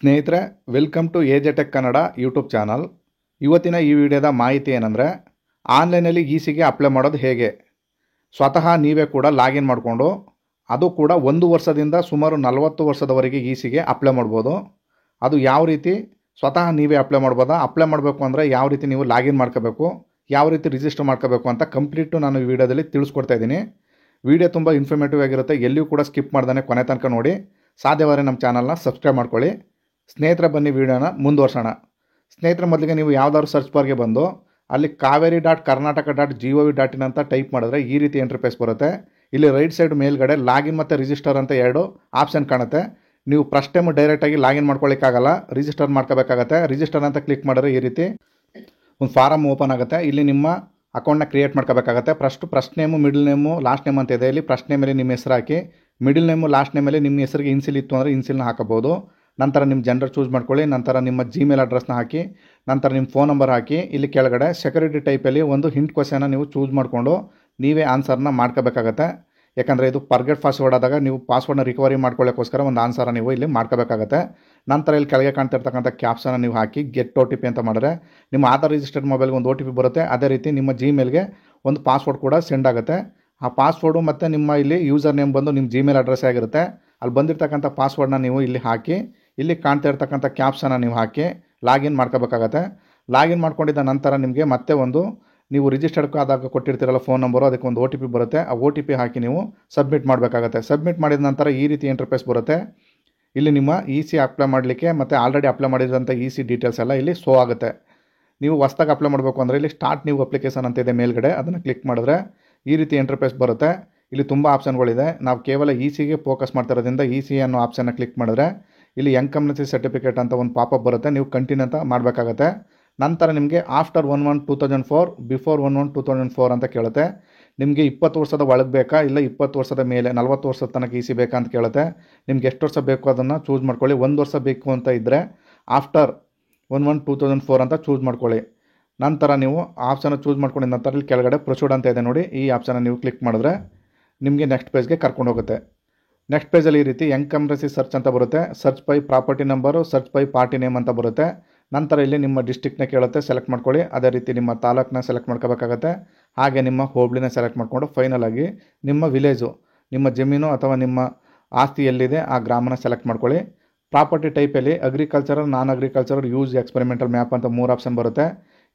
ಸ್ನೇಹಿತರೆ, welcome to AJ tech Kannada YouTube channel. ಇವತ್ತಿನ ಈ ವಿಡಿಯೋದ ಮಾಹಿತಿ ಏನಂದರೆ, ಆನ್ಲೈನಲ್ಲಿ ಇ-ಸಿಗೆ ಅಪ್ಲೈ ಮಾಡೋದು ಹೇಗೆ. ಸ್ವತಃ ನೀವೇ ಕೂಡ ಲಾಗಿನ್ ಮಾಡಿಕೊಂಡು, ಅದು ಕೂಡ 1 ವರ್ಷದಿಂದ ಸುಮಾರು 40 ವರ್ಷದವರೆಗೆ ಇ-ಸಿಗೆ ಅಪ್ಲೈ ಮಾಡ್ಬೋದು. ಅದು ಯಾವ ರೀತಿ ಸ್ವತಃ ನೀವೇ ಅಪ್ಲೈ ಮಾಡ್ಬೋದಾ, ಅಪ್ಲೈ ಮಾಡಬೇಕು ಅಂದರೆ ಯಾವ ರೀತಿ ನೀವು ಲಾಗಿನ್ ಮಾಡ್ಕೋಬೇಕು, ಯಾವ ರೀತಿ ರಿಜಿಸ್ಟರ್ ಮಾಡ್ಕೋಬೇಕು ಅಂತ ಕಂಪ್ಲೀಟು ನಾನು ಈ ವಿಡಿಯೋದಲ್ಲಿ ತಿಳಿಸ್ಕೊಡ್ತಾ ಇದ್ದೀನಿ. ವಿಡಿಯೋ ತುಂಬ ಇನ್ಫಾರ್ಮೇಟಿವ್ ಆಗಿರುತ್ತೆ, ಎಲ್ಲಿಯೂ ಕೂಡ ಸ್ಕಿಪ್ ಮಾಡ್ದೇ ಕೊನೆ ತನಕ ನೋಡಿ. ಸಾಧ್ಯವಾದರೆ ನಮ್ಮ ಚಾನಲ್ನ ಸಬ್ಸ್ಕ್ರೈಬ್ ಮಾಡ್ಕೊಳ್ಳಿ. ಸ್ನೇಹಿತರೆ, ಬನ್ನಿ ವಿಡಿಯೋನ ಮುಂದುವರ್ಸೋಣ. ಸ್ನೇಹಿತರೆ, ಮೊದಲಿಗೆ ನೀವು ಯಾವುದಾದ್ರು ಸರ್ಚ್ ಬಾರ್ಗೆ ಬಂದು ಅಲ್ಲಿ kaveri.karnataka.gov.in ಅಂತ ಟೈಪ್ ಮಾಡಿದ್ರೆ ಈ ರೀತಿ ಇಂಟರ್ಫೇಸ್ ಬರುತ್ತೆ. ಇಲ್ಲಿ ರೈಟ್ ಸೈಡ್ ಮೇಲ್ಗಡೆ ಲಾಗಿನ್ ಮತ್ತು ರಿಜಿಸ್ಟರ್ ಅಂತ 2 ಆಪ್ಷನ್ ಕಾಣುತ್ತೆ. ನೀವು ಫಸ್ಟ್ ಟೈಮ್ ಡೈರೆಕ್ಟಾಗಿ ಲಾಗಿನ್ ಮಾಡ್ಕೊಳ್ಳಿಕ್ಕಾಗಲ್ಲ, ರಿಜಿಸ್ಟರ್ ಮಾಡ್ಕೋಬೇಕಾಗತ್ತೆ. ರಿಜಿಸ್ಟರ್ ಅಂತ ಕ್ಲಿಕ್ ಮಾಡಿದ್ರೆ ಈ ರೀತಿ ಒಂದು ಫಾರಮ್ ಓಪನ್ ಆಗುತ್ತೆ. ಇಲ್ಲಿ ನಿಮ್ಮ ಅಕೌಂಟ್ನ ಕ್ರಿಯೇಟ್ ಮಾಡ್ಕೋಬೇಕಾಗತ್ತೆ. First name, middle name, last name ಅಂತ ಇದೆ. ಇಲ್ಲಿ ಫಸ್ಟ್ ನೇಮಲ್ಲಿ ನಿಮ್ಮ ಹೆಸರು ಹಾಕಿ, ಮಿಡಲ್ ನೇಮು, ಲಾಸ್ಟ್ ನೇಮಲ್ಲಿ ನಿಮ್ಮ ಹೆಸರಿಗೆ ಇನ್ಸಿಲ್ ಇತ್ತು ಅಂದರೆ ಇನ್ಸಿಲ್ನ ಹಾಕಬಹುದು. ನಂತರ ನಿಮ್ಮ ಜೆಂಡರ್ ಚೂಸ್ ಮಾಡ್ಕೊಳ್ಳಿ. ನಂತರ ನಿಮ್ಮ ಜಿಮೇಲ್ ಅಡ್ರೆಸ್ನ ಹಾಕಿ, ನಂತರ ನಿಮ್ಮ ಫೋನ್ ನಂಬರ್ ಹಾಕಿ. ಇಲ್ಲಿ ಕೆಳಗಡೆ ಸೆಕ್ಯೂರಿಟಿ ಟೈಪಲ್ಲಿ ಒಂದು ಹಿಂಟ್ ಕ್ವಶನ್ನ ನೀವು ಚೂಸ್ ಮಾಡಿಕೊಂಡು ನೀವೇ ಆನ್ಸರ್ನ ಮಾಡ್ಕೋಬೇಕಾಗತ್ತೆ. ಯಾಕಂದರೆ ಇದು ಫರ್ಗೆಟ್ ಪಾಸ್ವರ್ಡ್ ಆದಾಗ ನೀವು ಪಾಸ್ವರ್ಡ್ನ ರಿಕವರಿ ಮಾಡ್ಕೊಳ್ಳೋಕ್ಕೋಸ್ಕರ ಒಂದು ಆನ್ಸರ್ನ ನೀವು ಇಲ್ಲಿ ಮಾಡ್ಕೋಬೇಕಾಗತ್ತೆ. ನಂತರ ಇಲ್ಲಿ ಕೆಳಗೆ ಕಾಣ್ತಿರ್ತಕ್ಕಂಥ ಕ್ಯಾಪ್ಸನ್ನ ನೀವು ಹಾಕಿ ಗೆಟ್ OTP ಅಂತ ಮಾಡಿದ್ರೆ ನಿಮ್ಮ ಆಧಾರ್ ರಿಜಿಸ್ಟರ್ಡ್ ಮೊಬೈಲ್ಗೆ ಒಂದು OTP ಬರುತ್ತೆ. ಅದೇ ರೀತಿ ನಿಮ್ಮ ಜಿಮೇಲ್ಗೆ ಒಂದು ಪಾಸ್ವರ್ಡ್ ಕೂಡ ಸೆಂಡ್ ಆಗುತ್ತೆ. ಆ ಪಾಸ್ವರ್ಡು ಮತ್ತು ನಿಮ್ಮ ಇಲ್ಲಿ ಯೂಸರ್ ನೇಮ್ ಬಂದು ನಿಮ್ಮ ಜಿಮೇಲ್ ಅಡ್ರೆಸ್ ಆಗಿರುತ್ತೆ. ಅಲ್ಲಿ ಬಂದಿರತಕ್ಕಂಥ ಪಾಸ್ವರ್ಡ್ನ ನೀವು ಇಲ್ಲಿ ಹಾಕಿ, ಇಲ್ಲಿ ಕಾಣ್ತಾ ಇರ್ತಕ್ಕಂಥ ಕ್ಯಾಪ್ಸನ್ನು ನೀವು ಹಾಕಿ ಲಾಗಿನ್ ಮಾಡ್ಕೋಬೇಕಾಗತ್ತೆ. ಲಾಗಿನ್ ಮಾಡ್ಕೊಂಡಿದ್ದ ನಂತರ ನಿಮಗೆ ಮತ್ತೆ ಒಂದು ನೀವು ರಿಜಿಸ್ಟರ್ಡ್ ಆದಾಗ ಕೊಟ್ಟಿರ್ತೀರಲ್ಲ ಫೋನ್ ನಂಬರು, ಅದಕ್ಕೆ ಒಂದು OTP ಬರುತ್ತೆ. ಆ OTP ಹಾಕಿ ನೀವು ಸಬ್ಮಿಟ್ ಮಾಡಬೇಕಾಗತ್ತೆ. ಸಬ್ಮಿಟ್ ಮಾಡಿದ ನಂತರ ಈ ರೀತಿ ಇಂಟರ್ಫೇಸ್ ಬರುತ್ತೆ. ಇಲ್ಲಿ ನಿಮ್ಮ ಇ-ಸಿ ಅಪ್ಲೈ ಮಾಡಲಿಕ್ಕೆ ಮತ್ತು ಆಲ್ರೆಡಿ ಅಪ್ಲೈ ಮಾಡಿದಂಥ ಇ-ಸಿ ಡೀಟೇಲ್ಸ್ ಎಲ್ಲ ಇಲ್ಲಿ ಶೋ ಆಗುತ್ತೆ. ನೀವು ಹೊಸ್ದಾಗಿ ಅಪ್ಲೈ ಮಾಡಬೇಕು ಅಂದರೆ ಇಲ್ಲಿ ಸ್ಟಾರ್ಟ್ ನ್ಯೂ ಅಪ್ಲಿಕೇಶನ್ ಅಂತ ಇದೆ ಮೇಲ್ಗಡೆ, ಅದನ್ನು ಕ್ಲಿಕ್ ಮಾಡಿದ್ರೆ ಈ ರೀತಿ ಇಂಟರ್ಫೇಸ್ ಬರುತ್ತೆ. ಇಲ್ಲಿ ತುಂಬ ಆಪ್ಷನ್ಗಳಿದೆ. ನಾವು ಕೇವಲ ಇ-ಸಿಗೆ ಫೋಕಸ್ ಮಾಡ್ತಾ ಇರೋದ್ರಿಂದ ಇ-ಸಿ ಅನ್ನೋ ಆಪ್ಷನ್ನ ಕ್ಲಿಕ್ ಮಾಡಿದ್ರೆ ಇಲ್ಲಿ ಇನ್ಕಮ್ನೆನ್ಸಿ ಸರ್ಟಿಫಿಕೇಟ್ ಅಂತ ಒಂದು ಪಾಪಪ್ ಬರುತ್ತೆ. ನೀವು ಕಂಟಿನ್ಯೂ ಅಂತ ಮಾಡಬೇಕಾಗತ್ತೆ. ನಂತರ ನಿಮಗೆ ಆಫ್ಟರ್ 1/1/2004 ಬಿಫೋರ್ 1/1/2004 ಅಂತ ಕೇಳುತ್ತೆ. ನಿಮಗೆ 20 ವರ್ಷದ ಒಳಗೆ ಬೇಕಾ, ಇಲ್ಲ 20 ವರ್ಷದ ಮೇಲೆ 40 ವರ್ಷದ ತನಕ ಇ-ಸಿ ಬೇಕಾ ಅಂತ ಕೇಳುತ್ತೆ. ನಿಮ್ಗೆ ಎಷ್ಟು ವರ್ಷ ಬೇಕು ಅದನ್ನು ಚೂಸ್ ಮಾಡ್ಕೊಳ್ಳಿ. 1 ವರ್ಷ ಬೇಕು ಅಂತ ಇದ್ದರೆ ಆಫ್ಟರ್ 1/1/2004 ಅಂತ ಚೂಸ್ ಮಾಡ್ಕೊಳ್ಳಿ. ನಂತರ ನೀವು ಆಪ್ಷನ್ನ ಚೂಸ್ ಮಾಡ್ಕೊಂಡಿದ್ದ ನಂತರ ಇಲ್ಲಿ ಕೆಳಗಡೆ ಪ್ರೊಸೀಡ್ ಅಂತ ಇದೆ ನೋಡಿ, ಈ ಆಪ್ಷನ್ನ ನೀವು ಕ್ಲಿಕ್ ಮಾಡಿದ್ರೆ ನಿಮಗೆ ನೆಕ್ಸ್ಟ್ ಪೇಜ್ಗೆ ಕರ್ಕೊಂಡು ಹೋಗುತ್ತೆ. ನೆಕ್ಸ್ಟ್ ಪೇಜಲ್ಲಿ ಈ ರೀತಿ ಎನ್ಕಂಬ್ರೆನ್ಸಿ ಸರ್ಚ್ ಅಂತ ಬರುತ್ತೆ. Search by property number, search by party name ಅಂತ ಬರುತ್ತೆ. ನಂತರ ಇಲ್ಲಿ ನಿಮ್ಮ ಡಿಸ್ಟ್ರಿಕ್ಟ್ನ ಕೇಳುತ್ತೆ, ಸೆಲೆಕ್ಟ್ ಮಾಡ್ಕೊಳ್ಳಿ. ಅದೇ ರೀತಿ ನಿಮ್ಮ ತಾಲೂಕನ್ನ ಸೆಲೆಕ್ಟ್ ಮಾಡ್ಕೋಬೇಕಾಗತ್ತೆ. ಹಾಗೆ ನಿಮ್ಮ ಹೋಬಳಿನ ಸೆಲೆಕ್ಟ್ ಮಾಡಿಕೊಂಡು ಫೈನಲ್ ಆಗಿ ನಿಮ್ಮ ವಿಲೇಜು, ನಿಮ್ಮ ಜಮೀನು ಅಥವಾ ನಿಮ್ಮ ಆಸ್ತಿ ಎಲ್ಲಿದೆ ಆ ಗ್ರಾಮನ ಸೆಲೆಕ್ಟ್ ಮಾಡ್ಕೊಳ್ಳಿ. ಪ್ರಾಪರ್ಟಿ ಟೈಪಲ್ಲಿ ಅಗ್ರಿಕಲ್ಚರಲ್, ನಾನ್ ಅಗ್ರಿಕಲ್ಚರಲ್, ಯೂಸ್ ಎಕ್ಸ್ಪೆರಿಮೆಂಟಲ್ ಮ್ಯಾಪ್ ಅಂತ 3 ಆಪ್ಷನ್ ಬರುತ್ತೆ.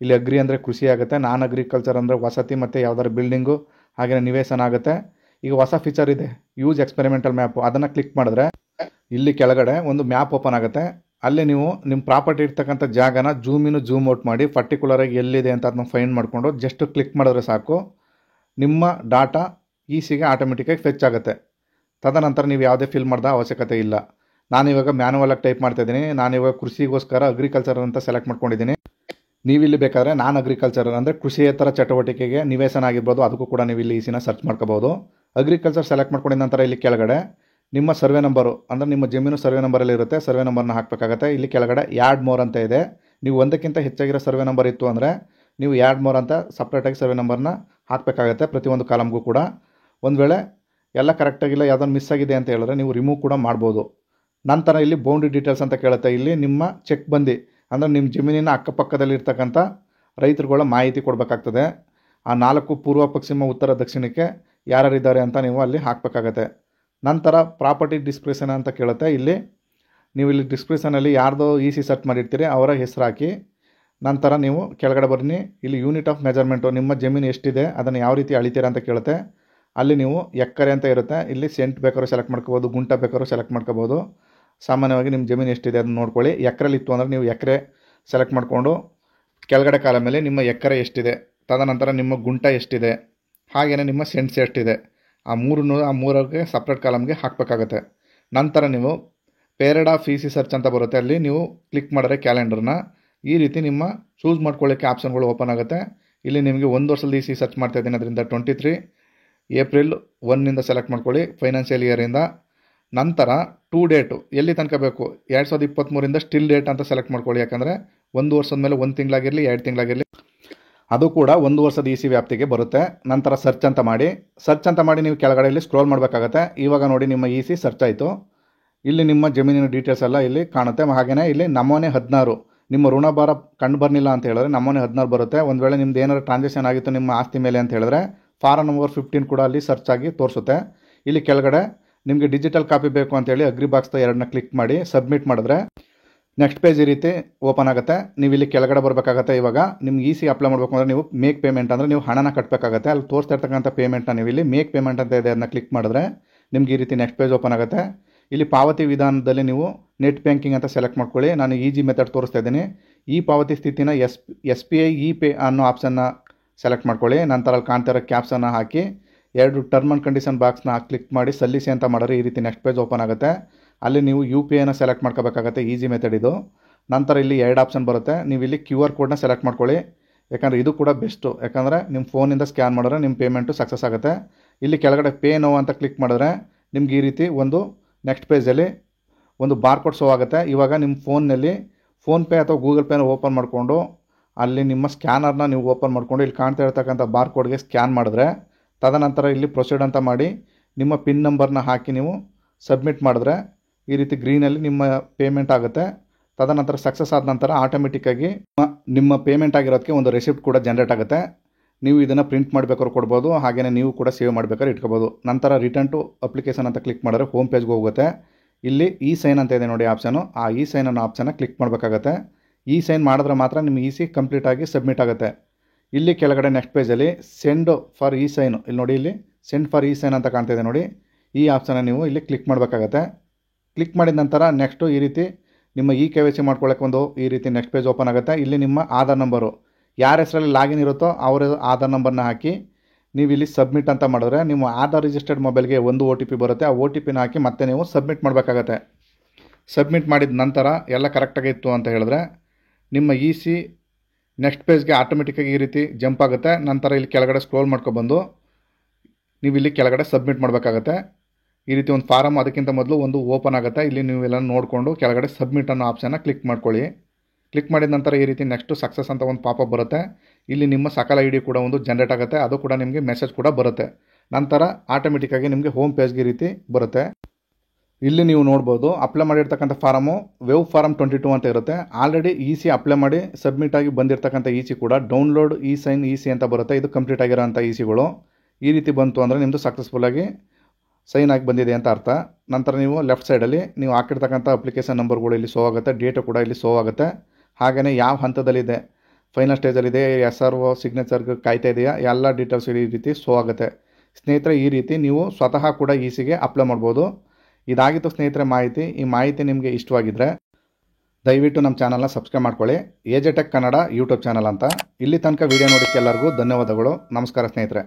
ಇಲ್ಲಿ ಅಗ್ರಿ ಅಂದರೆ ಕೃಷಿ ಆಗುತ್ತೆ, ನಾನ್ ಅಗ್ರಿಕಲ್ಚರ್ ಅಂದರೆ ವಸತಿ ಮತ್ತು ಯಾವ್ದಾದ್ರು ಬಿಲ್ಡಿಂಗು ಹಾಗೆ ನಿವೇಶನ ಆಗುತ್ತೆ. ಈಗ ಹೊಸ ಫೀಚರ್ ಇದೆ ಯೂಸ್ ಎಕ್ಸ್ಪೆರಿಮೆಂಟಲ್ ಮ್ಯಾಪು, ಅದನ್ನು ಕ್ಲಿಕ್ ಮಾಡಿದ್ರೆ ಇಲ್ಲಿ ಕೆಳಗಡೆ ಒಂದು ಮ್ಯಾಪ್ ಓಪನ್ ಆಗುತ್ತೆ. ಅಲ್ಲಿ ನೀವು ನಿಮ್ಮ ಪ್ರಾಪರ್ಟಿ ಇರ್ತಕ್ಕಂಥ ಜಾಗನ ಜೂಮ್ ಔಟ್ ಮಾಡಿ ಪರ್ಟಿಕ್ಯುಲರಾಗಿ ಎಲ್ಲಿದೆ ಅಂತ ಅದನ್ನ ಫೈಂಡ್ ಮಾಡಿಕೊಂಡು ಜಸ್ಟ್ ಕ್ಲಿಕ್ ಮಾಡಿದ್ರೆ ಸಾಕು, ನಿಮ್ಮ ಡಾಟಾ ಇ-ಸಿಗೆ ಆಟೋಮೆಟಿಕಾಗಿ ಫೆಚ್ ಆಗುತ್ತೆ. ತದನಂತರ ನೀವು ಯಾವುದೇ ಫಿಲ್ ಮಾಡೋದ ಅವಶ್ಯಕತೆ ಇಲ್ಲ. ನಾನಿವಾಗ ಮ್ಯಾನುವಲಾಗಿ ಟೈಪ್ ಮಾಡ್ತಾಯಿದ್ದೀನಿ. ನಾನಿವಾಗ ಕೃಷಿಗೋಸ್ಕರ ಅಗ್ರಿಕಲ್ಚರ್ ಅಂತ ಸೆಲೆಕ್ಟ್ ಮಾಡ್ಕೊಂಡಿದ್ದೀನಿ. ನೀವಿಲ್ಲಿ ಬೇಕಾದರೆ ನಾನ್ ಅಗ್ರಿಕಲ್ಚರ್ ಅಂದರೆ ಕೃಷಿಯೇತರ ಚಟುವಟಿಕೆಗೆ ನಿವೇಶನ ಆಗಿರ್ಬೋದು, ಅದಕ್ಕೂ ಕೂಡ ನೀವು ಇಲ್ಲಿ ಇ-ಸಿನ ಸರ್ಚ್ ಮಾಡ್ಕೋಬೋದು. ಅಗ್ರಿಕಲ್ಚರ್ ಸೆಲೆಕ್ಟ್ ಮಾಡ್ಕೊಂಡಿದ ನಂತರ ಇಲ್ಲಿ ಕೆಳಗಡೆ ನಿಮ್ಮ ಸರ್ವೆ ನಂಬರು ಅಂದರೆ ನಿಮ್ಮ ಜಮೀನು ಸರ್ವೆ ನಂಬರಲ್ಲಿ ಇರುತ್ತೆ, ಸರ್ವೆ ನಂಬರ್ನ ಹಾಕಬೇಕಾಗತ್ತೆ. ಇಲ್ಲಿ ಕೆಳಗಡೆ ಆ್ಯಡ್ ಮೋರ್ ಅಂತ ಇದೆ. ನೀವು ಒಂದಕ್ಕಿಂತ ಹೆಚ್ಚಾಗಿರೋ ಸರ್ವೆ ನಂಬರ್ ಇತ್ತು ಅಂದರೆ ನೀವು ಆ್ಯಡ್ ಮೋರ್ ಅಂತ ಸಪ್ರೇಟಾಗಿ ಸರ್ವೆ ನಂಬರ್ನ ಹಾಕಬೇಕಾಗತ್ತೆ ಪ್ರತಿಯೊಂದು ಕಾಲಮ್ಗೂ ಕೂಡ. ಒಂದು ವೇಳೆ ಎಲ್ಲ ಕರೆಕ್ಟಾಗಿಲ್ಲ, ಯಾವುದನ್ನು ಮಿಸ್ ಆಗಿದೆ ಅಂತ ಹೇಳಿದ್ರೆ ನೀವು ರಿಮೂವ್ ಕೂಡ ಮಾಡ್ಬೋದು. ನಂತರ ಇಲ್ಲಿ ಬೌಂಡ್ರಿ ಡೀಟೇಲ್ಸ್ ಅಂತ ಕೇಳುತ್ತೆ. ಇಲ್ಲಿ ನಿಮ್ಮ ಚೆಕ್ ಬಂದು ಅಂದರೆ ನಿಮ್ಮ ಜಮೀನಿನ ಅಕ್ಕಪಕ್ಕದಲ್ಲಿರ್ತಕ್ಕಂಥ ರೈತರುಗಳ ಮಾಹಿತಿ ಕೊಡಬೇಕಾಗ್ತದೆ. ಆ 4 ಪೂರ್ವ, ಪಶ್ಚಿಮ, ಉತ್ತರ, ದಕ್ಷಿಣಕ್ಕೆ ಯಾರ್ಯಾರಿದ್ದಾರೆ ಅಂತ ನೀವು ಅಲ್ಲಿ ಹಾಕಬೇಕಾಗತ್ತೆ. ನಂತರ ಪ್ರಾಪರ್ಟಿ ಡಿಸ್ಕ್ರಿಪ್ಷನ್ ಅಂತ ಕೇಳುತ್ತೆ. ಇಲ್ಲಿ ನೀವು ಇಲ್ಲಿ ಡಿಸ್ಕ್ರಿಪ್ಷನಲ್ಲಿ ಯಾರ್ದೋ ಇ-ಸಿ ಸರ್ಚ್ ಮಾಡಿರ್ತೀರಿ ಅವರ ಹೆಸರು ಹಾಕಿ, ನಂತರ ನೀವು ಕೆಳಗಡೆ ಬನ್ನಿ. ಇಲ್ಲಿ ಯೂನಿಟ್ ಆಫ್ ಮೆಜರ್ಮೆಂಟು, ನಿಮ್ಮ ಜಮೀನು ಎಷ್ಟಿದೆ ಅದನ್ನು ಯಾವ ರೀತಿ ಅಳಿತೀರಾ ಅಂತ ಕೇಳುತ್ತೆ. ಅಲ್ಲಿ ನೀವು ಎಕರೆ ಅಂತ ಇರುತ್ತೆ. ಇಲ್ಲಿ ಸೆಂಟ್ ಬೇಕಾದ್ರೂ ಸೆಲೆಕ್ಟ್ ಮಾಡ್ಕೋಬೋದು, ಗುಂಟ ಬೇಕಾದ್ರೂ ಸೆಲೆಕ್ಟ್ ಮಾಡ್ಕೋಬೋದು. ಸಾಮಾನ್ಯವಾಗಿ ನಿಮ್ಮ ಜಮೀನು ಎಷ್ಟಿದೆ ಅದನ್ನು ನೋಡ್ಕೊಳ್ಳಿ. ಎಕರೆಲಿ ಇತ್ತು ಅಂದರೆ ನೀವು ಎಕರೆ ಸೆಲೆಕ್ಟ್ ಮಾಡಿಕೊಂಡು ಕೆಳಗಡೆ ಕಾಲಮಲ್ಲಿ ನಿಮ್ಮ ಎಕರೆ ಎಷ್ಟಿದೆ, ತದನಂತರ ನಿಮ್ಮ ಗುಂಟ ಎಷ್ಟಿದೆ, ಹಾಗೆಯೇ ನಿಮ್ಮ ಸೆಂಟ್ಸ್ ಎಷ್ಟಿದೆ, ಆ ಮೂರಕ್ಕೆ ಸಪ್ರೇಟ್ ಕಾಲಮ್ಗೆ ಹಾಕಬೇಕಾಗತ್ತೆ. ನಂತರ ನೀವು ಪೇರಿಯಡ್ ಆಫ್ ಇ-ಸಿ ಸರ್ಚ್ ಅಂತ ಬರುತ್ತೆ. ಅಲ್ಲಿ ನೀವು ಕ್ಲಿಕ್ ಮಾಡಿದ್ರೆ ಕ್ಯಾಲೆಂಡರ್ನ ಈ ರೀತಿ ನಿಮ್ಮ ಚೂಸ್ ಮಾಡ್ಕೊಳ್ಳೋಕ್ಕೆ ಆಪ್ಷನ್ಗಳು ಓಪನ್ ಆಗುತ್ತೆ. ಇಲ್ಲಿ ನಿಮಗೆ 1 ವರ್ಷದ ಇ-ಸಿ ಸರ್ಚ್ ಮಾಡ್ತಾ ಇದ್ದೀನಿ, ಅದರಿಂದ 23 ಏಪ್ರಿಲ್ 1 ಸೆಲೆಕ್ಟ್ ಮಾಡ್ಕೊಳ್ಳಿ ಫೈನಾನ್ಷಿಯಲ್ ಇಯರಿಂದ. ನಂತರ ಟು ಡೇಟು ಎಲ್ಲಿ ತನಕ ಬೇಕು, 2023 ಸ್ಟಿಲ್ ಡೇಟ್ ಅಂತ ಸೆಲೆಕ್ಟ್ ಮಾಡ್ಕೊಳ್ಳಿ. ಯಾಕಂದರೆ 1 ವರ್ಷದ ಮೇಲೆ 1 ತಿಂಗಳಾಗಿರಲಿ 2 ತಿಂಗಳಾಗಿರಲಿ ಅದು ಕೂಡ 1 ವರ್ಷದ ಇ-ಸಿ ವ್ಯಾಪ್ತಿಗೆ ಬರುತ್ತೆ. ನಂತರ ಸರ್ಚ್ ಅಂತ ಮಾಡಿ ನೀವು ಕೆಳಗಡೆಯಲ್ಲಿ ಸ್ಕ್ರೋಲ್ ಮಾಡಬೇಕಾಗತ್ತೆ. ಇವಾಗ ನೋಡಿ ನಿಮ್ಮ ಇ-ಸಿ ಸರ್ಚ್ ಆಯಿತು. ಇಲ್ಲಿ ನಿಮ್ಮ ಜಮೀನಿನ ಡೀಟೇಲ್ಸ್ ಎಲ್ಲ ಇಲ್ಲಿ ಕಾಣುತ್ತೆ. ಹಾಗೆಯೇ ಇಲ್ಲಿ ನಮೂನೆ 16 ನಿಮ್ಮ ಋಣಭಾರ ಕಂಡು ಬರಲಿಲ್ಲ ಅಂತ ಹೇಳಿದ್ರೆ ನಮೂನೆ 16 ಬರುತ್ತೆ. ಒಂದು ವೇಳೆ ನಿಮ್ದು ಏನಾದ್ರು ಟ್ರಾನ್ಸಾಕ್ಷನ್ ಆಗಿತ್ತು ನಿಮ್ಮ ಆಸ್ತಿ ಮೇಲೆ ಅಂತ ಹೇಳಿದ್ರೆ ಫಾರಂ ನಂಬರ್ 15 ಕೂಡ ಅಲ್ಲಿ ಸರ್ಚ್ ಆಗಿ ತೋರಿಸುತ್ತೆ. ಇಲ್ಲಿ ಕೆಳಗಡೆ ನಿಮಗೆ ಡಿಜಿಟಲ್ ಕಾಪಿ ಬೇಕು ಅಂತೇಳಿ ಅಗ್ರಿ ಬಾಕ್ಸ್ 2ನ ಕ್ಲಿಕ್ ಮಾಡಿ ಸಬ್ಮಿಟ್ ಮಾಡಿದ್ರೆ ನೆಕ್ಸ್ಟ್ ಪೇಜ್ ಈ ರೀತಿ ಓಪನ್ ಆಗುತ್ತೆ. ನೀವು ಇಲ್ಲಿ ಕೆಳಗಡೆ ಬರಬೇಕಾಗತ್ತೆ. ಇವಾಗ ನಿಮ್ಗೆ ಇ ಸಿ ಅಪ್ಲೈ ಮಾಡಬೇಕು ಅಂದರೆ ನೀವು ಮೇಕ್ ಪೇಮೆಂಟ್ ಅಂದರೆ ನೀವು ಹಣನ ಕಟ್ಟಬೇಕಾಗತ್ತೆ. ಅಲ್ಲಿ ತೋರಿಸ್ತಾ ಇರ್ತಕ್ಕಂಥ ಪೇಮೆಂಟ್ನ ನೀವು ಇಲ್ಲಿ ಮೇಕ್ ಪೇಮೆಂಟ್ ಅಂತ ಇದೆ ಅದನ್ನ ಕ್ಲಿಕ್ ಮಾಡಿದ್ರೆ ನಿಮ್ಗೆ ಈ ರೀತಿ ನೆಕ್ಸ್ಟ್ ಪೇಜ್ ಓಪನ್ ಆಗುತ್ತೆ. ಇಲ್ಲಿ ಪಾವತಿ ವಿಧಾನದಲ್ಲಿ ನೀವು ನೆಟ್ ಬ್ಯಾಂಕಿಂಗ್ ಅಂತ ಸೆಲೆಕ್ಟ್ ಮಾಡ್ಕೊಳ್ಳಿ. ನಾನು ಈಜಿ ಮೆಥಡ್ ತೋರಿಸ್ತಾ ಇದ್ದೀನಿ. ಈ ಪಾವತಿ ಸ್ಥಿತಿನ S P I E pay ಅನ್ನೋ ಆಪ್ಷನ್ನ ಸೆಲೆಕ್ಟ್ ಮಾಡ್ಕೊಳ್ಳಿ. ನಂತರ ಅಲ್ಲಿ ಕಾಣ್ತಾ ಇರೋ ಕ್ಯಾಪ್ಸನ್ನು ಹಾಕಿ 2 ಟರ್ಮ್ ಆ್ಯಂಡ್ ಕಂಡೀಷನ್ ಬಾಕ್ಸ್ನ ಕ್ಲಿಕ್ ಮಾಡಿ ಸಲ್ಲಿಸಿ ಅಂತ ಮಾಡಿದ್ರೆ ಈ ರೀತಿ ನೆಕ್ಸ್ಟ್ ಪೇಜ್ ಓಪನ್ ಆಗುತ್ತೆ. ಅಲ್ಲಿ ನೀವು ಯು ಪಿ ಐನ ಸೆಲೆಕ್ಟ್ ಮಾಡ್ಕೋಬೇಕಾಗತ್ತೆ. ಈಸಿ ಮೆಥಡ್ ಇದು. ನಂತರ ಇಲ್ಲಿ 2 ಆಪ್ಷನ್ ಬರುತ್ತೆ. ನೀವು ಇಲ್ಲಿ ಕ್ಯೂ ಆರ್ ಕೋಡ್ನ ಸೆಲೆಕ್ಟ್ ಮಾಡ್ಕೊಳ್ಳಿ. ಯಾಕಂದರೆ ಇದು ಕೂಡ ಬೆಸ್ಟು. ಯಾಕಂದರೆ ನಿಮ್ಮ ಫೋನಿಂದ ಸ್ಕ್ಯಾನ್ ಮಾಡಿದ್ರೆ ನಿಮ್ಮ ಪೇಮೆಂಟು ಸಕ್ಸಸ್ ಆಗುತ್ತೆ. ಇಲ್ಲಿ ಕೆಳಗಡೆ ಪೇ ನೋ ಅಂತ ಕ್ಲಿಕ್ ಮಾಡಿದ್ರೆ ನಿಮ್ಗೆ ಈ ರೀತಿ ಒಂದು ನೆಕ್ಸ್ಟ್ ಪೇಜಲ್ಲಿ ಒಂದು ಬಾರ್ಕೋಡ್ ಶೋ ಆಗುತ್ತೆ. ಇವಾಗ ನಿಮ್ಮ ಫೋನ್ನಲ್ಲಿ ಫೋನ್ಪೇ ಅಥವಾ ಗೂಗಲ್ ಪೇನ ಓಪನ್ ಮಾಡಿಕೊಂಡು ಅಲ್ಲಿ ನಿಮ್ಮ ಸ್ಕ್ಯಾನರ್ನ ನೀವು ಓಪನ್ ಮಾಡಿಕೊಂಡು ಇಲ್ಲಿ ಕಾಣ್ತಾ ಇರ್ತಕ್ಕಂಥ ಬಾರ್ಕೋಡ್ಗೆ ಸ್ಕ್ಯಾನ್ ಮಾಡಿದ್ರೆ ತದನಂತರ ಇಲ್ಲಿ ಪ್ರೊಸೀಡ್ ಅಂತ ಮಾಡಿ ನಿಮ್ಮ ಪಿನ್ ನಂಬರ್ನ ಹಾಕಿ ನೀವು ಸಬ್ಮಿಟ್ ಮಾಡಿದ್ರೆ ಈ ರೀತಿ ಗ್ರೀನಲ್ಲಿ ನಿಮ್ಮ ಪೇಮೆಂಟ್ ಆಗುತ್ತೆ. ತದನಂತರ ಸಕ್ಸಸ್ ಆದ ನಂತರ ಆಟೋಮೆಟಿಕ್ಕಾಗಿ ನಿಮ್ಮ ಪೇಮೆಂಟ್ ಆಗಿರೋದಕ್ಕೆ ಒಂದು ರೆಸಿಪ್ಟ್ ಕೂಡ ಜನ್ರೇಟ್ ಆಗುತ್ತೆ. ನೀವು ಇದನ್ನು ಪ್ರಿಂಟ್ ಮಾಡಬೇಕಾದ್ರೆ ಕೊಡ್ಬೋದು. ಹಾಗೆಯೇ ನೀವು ಕೂಡ ಸೇವ್ ಮಾಡಬೇಕಾದ್ರೆ ಇಟ್ಕೋಬೋದು. ನಂತರ ರಿಟರ್ನ್ ಟು ಅಪ್ಲಿಕೇಶನ್ ಅಂತ ಕ್ಲಿಕ್ ಮಾಡಿದ್ರೆ ಹೋಮ್ ಪೇಜ್ಗೆ ಹೋಗುತ್ತೆ. ಇಲ್ಲಿ ಇ ಸೈನ್ ಅಂತ ಇದೆ ನೋಡಿ ಆಪ್ಷನು. ಆ ಇ ಸೈನ್ ಅನ್ನೋ ಆಪ್ಷನ್ನ ಕ್ಲಿಕ್ ಮಾಡಬೇಕಾಗತ್ತೆ. ಇ ಸೈನ್ ಮಾಡಿದ್ರೆ ಮಾತ್ರ ನಿಮ್ಮ ಇ ಸಿ ಕಂಪ್ಲೀಟಾಗಿ ಸಬ್ಮಿಟ್ ಆಗುತ್ತೆ. ಇಲ್ಲಿ ಕೆಳಗಡೆ ನೆಕ್ಸ್ಟ್ ಪೇಜಲ್ಲಿ ಸೆಂಡ್ ಫಾರ್ ಇ ಸೈನು ಇಲ್ಲಿ ನೋಡಿ, ಇಲ್ಲಿ ಸೆಂಡ್ ಫಾರ್ ಇ ಸೈನ್ ಅಂತ ಕಾಣ್ತಿದೆ ನೋಡಿ. ಈ ಆಪ್ಷನ್ನ ನೀವು ಇಲ್ಲಿ ಕ್ಲಿಕ್ ಮಾಡಬೇಕಾಗತ್ತೆ. ಕ್ಲಿಕ್ ಮಾಡಿದ ನಂತರ ನೆಕ್ಸ್ಟು ಈ ರೀತಿ ನಿಮ್ಮ ಇ ಕೆ ವೈ ಸಿ ಮಾಡ್ಕೊಳ್ಳೋಕೆ ಒಂದು ಈ ರೀತಿ ನೆಕ್ಸ್ಟ್ ಪೇಜ್ ಓಪನ್ ಆಗುತ್ತೆ. ಇಲ್ಲಿ ನಿಮ್ಮ ಆಧಾರ್ ನಂಬರು ಯಾರ ಹೆಸರಲ್ಲಿ ಲಾಗಿನ್ ಇರುತ್ತೋ ಅವರ ಆಧಾರ್ ನಂಬರ್ನ ಹಾಕಿ ನೀವು ಇಲ್ಲಿ ಸಬ್ಮಿಟ್ ಅಂತ ಮಾಡಿದ್ರೆ ನಿಮ್ಮ ಆಧಾರ್ ರಿಜಿಸ್ಟರ್ಡ್ ಮೊಬೈಲ್ಗೆ ಒಂದು ಒ ಟಿ ಪಿ ಬರುತ್ತೆ. ಆ ಒ ಟಿ ಪಿನ ಹಾಕಿ ಮತ್ತೆ ನೀವು ಸಬ್ಮಿಟ್ ಮಾಡಬೇಕಾಗತ್ತೆ. ಸಬ್ಮಿಟ್ ಮಾಡಿದ ನಂತರ ಎಲ್ಲ ಕರೆಕ್ಟಾಗಿತ್ತು ಅಂತ ಹೇಳಿದ್ರೆ ನಿಮ್ಮ ಇ ಸಿ ನೆಕ್ಸ್ಟ್ ಪೇಜ್ಗೆ ಆಟೋಮೆಟಿಕ್ಕಾಗಿ ಈ ರೀತಿ ಜಂಪ್ ಆಗುತ್ತೆ. ನಂತರ ಇಲ್ಲಿ ಕೆಳಗಡೆ ಸ್ಕ್ರೋಲ್ ಮಾಡ್ಕೊಬಂದು ನೀವು ಇಲ್ಲಿ ಕೆಳಗಡೆ ಸಬ್ಮಿಟ್ ಮಾಡಬೇಕಾಗತ್ತೆ. ಈ ರೀತಿ ಒಂದು ಫಾರಮ್ ಅದಕ್ಕಿಂತ ಮೊದಲು ಒಂದು ಓಪನ್ ಆಗುತ್ತೆ. ಇಲ್ಲಿ ನೀವೆಲ್ಲ ನೋಡಿಕೊಂಡು ಕೆಳಗಡೆ ಸಬ್ಮಿಟ್ ಅನ್ನೋ ಆಪ್ಷನ್ನ ಕ್ಲಿಕ್ ಮಾಡ್ಕೊಳ್ಳಿ. ಕ್ಲಿಕ್ ಮಾಡಿದ ನಂತರ ಈ ರೀತಿ ನೆಕ್ಸ್ಟು ಸಕ್ಸಸ್ ಅಂತ ಒಂದು ಪಾಪಪ್ ಬರುತ್ತೆ. ಇಲ್ಲಿ ನಿಮ್ಮ ಸಕಲ ಐ ಡಿ ಕೂಡ ಒಂದು ಜನ್ರೇಟ್ ಆಗುತ್ತೆ. ಅದು ಕೂಡ ನಿಮಗೆ ಮೆಸೇಜ್ ಕೂಡ ಬರುತ್ತೆ. ನಂತರ ಆಟೋಮೆಟಿಕ್ಕಾಗಿ ನಿಮಗೆ ಹೋಮ್ ಪೇಜ್ಗೆ ಈ ರೀತಿ ಬರುತ್ತೆ. ಇಲ್ಲಿ ನೀವು ನೋಡ್ಬೋದು ಅಪ್ಲೈ ಮಾಡಿರ್ತಕ್ಕಂಥ ಫಾರಮು ವೇವ್ ಫಾರಮ್ 22 ಅಂತ ಇರುತ್ತೆ. ಆಲ್ರೆಡಿ ಇ ಸಿ ಅಪ್ಲೈ ಮಾಡಿ ಸಬ್ಮಿಟ್ ಆಗಿ ಬಂದಿರತಕ್ಕಂಥ ಇ ಸಿ ಕೂಡ download E sign E C ಅಂತ ಬರುತ್ತೆ. ಇದು ಕಂಪ್ಲೀಟ್ ಆಗಿರೋಂಥ ಇ ಸಿಗಳು ಈ ರೀತಿ ಬಂತು ಅಂದರೆ ನಿಮ್ಮದು ಸಕ್ಸಸ್ಫುಲ್ಲಾಗಿ ಸೈನ್ ಆಗಿ ಬಂದಿದೆ ಅಂತ ಅರ್ಥ. ನಂತರ ನೀವು ಲೆಫ್ಟ್ ಸೈಡಲ್ಲಿ ನೀವು ಹಾಕಿರ್ತಕ್ಕಂಥ ಅಪ್ಲಿಕೇಶನ್ ನಂಬರ್ಗಳು ಇಲ್ಲಿ ಶೋ ಆಗುತ್ತೆ. ಡೇಟು ಕೂಡ ಇಲ್ಲಿ ಶೋ ಆಗುತ್ತೆ. ಹಾಗೆಯೇ ಯಾವ ಹಂತದಲ್ಲಿದೆ, ಫೈನಲ್ ಸ್ಟೇಜಲ್ಲಿದೆ, ಎಸ್ ಆರ್ ಒ ಸಿಗ್ನೇಚರ್ಗೆ ಕಾಯ್ತಾ ಇದೆಯಾ, ಎಲ್ಲ ಡೀಟೇಲ್ಸ್ ಈ ರೀತಿ ಶೋ ಆಗುತ್ತೆ. ಸ್ನೇಹಿತರೆ, ಈ ರೀತಿ ನೀವು ಸ್ವತಃ ಕೂಡ ಇ ಸಿಗೆ ಅಪ್ಲೈ ಮಾಡ್ಬೋದು. ಇದಾಗಿತ್ತು ಸ್ನೇಹಿತರೆ ಮಾಹಿತಿ. ಈ ಮಾಹಿತಿ ನಿಮಗೆ ಇಷ್ಟವಾಗಿದ್ದರೆ ದಯವಿಟ್ಟು ನಮ್ಮ ಚಾನಲ್ನ ಸಬ್ಸ್ಕ್ರೈಬ್ ಮಾಡ್ಕೊಳ್ಳಿ. ಎಜೆಟೆಕ್ ಕನ್ನಡ ಯೂಟ್ಯೂಬ್ ಚಾನಲ್ ಅಂತ. ಇಲ್ಲಿ ತನಕ ವೀಡಿಯೋ ನೋಡೋಕ್ಕೆ ಎಲ್ಲರಿಗೂ ಧನ್ಯವಾದಗಳು. ನಮಸ್ಕಾರ ಸ್ನೇಹಿತರೆ.